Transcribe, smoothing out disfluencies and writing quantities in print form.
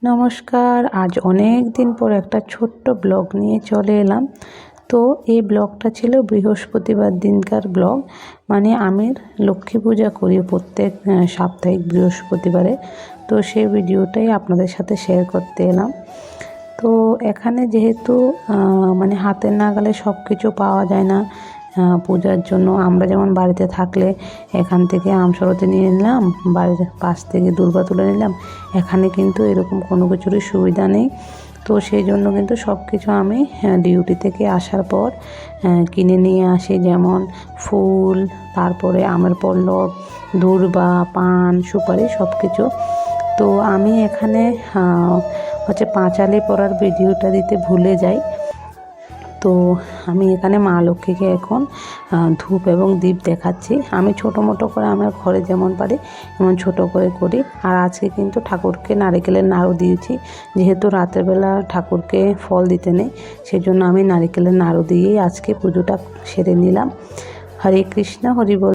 নমস্কার, আজ অনেক দিন পর একটা ছোট্ট ব্লগ নিয়ে চলে এলাম। তো এই ব্লগটা ছিল বৃহস্পতিবার দিনকার ব্লগ। মানে আমি লক্ষ্মী পূজা করি প্রত্যেক সাপ্তাহিক বৃহস্পতিবারে। তো সেই ভিডিওটাই আপনাদের সাথে শেয়ার করতে এলাম। তো এখানে যেহেতু মানে হাতের নাগালে সব কিছু পাওয়া যায় না পূজার জন্য, আমরা যেমন বাড়িতে থাকলে এখান থেকে আমসরতে নিয়ে নিলাম, বাড়ির পাশ থেকে দূর্বা তুলে নিলাম, এখানে কিন্তু এরকম কোনো কিছুরই সুবিধা নেই। তো সেই জন্য কিন্তু সব কিছু আমি ডিউটি থেকে আসার পর কিনে নিয়ে আসি, যেমন ফুল, তারপরে আমের পল্লব, দূর্বা, পান, সুপারি সব কিছু। তো আমি এখানে পাঁচালি পরার ভিডিওটা দিতে ভুলে যাই। তো আমি এখানে মা লক্ষ্মীকে এখন ধূপ এবং দীপ দেখাচ্ছি। আমি ছোটো মোটো করে আমার ঘরে যেমন পারি এমন ছোটো করে করি। আর আজকে কিন্তু ঠাকুরকে নারিকেলের নাড়ু দিয়েছি, যেহেতু রাতের বেলা ঠাকুরকে ফল দিতে নেই, সেই জন্য আমি নারিকেলের নাড়ু দিয়েই আজকে পুজোটা সেরে নিলাম। হরে কৃষ্ণ, হরি বল।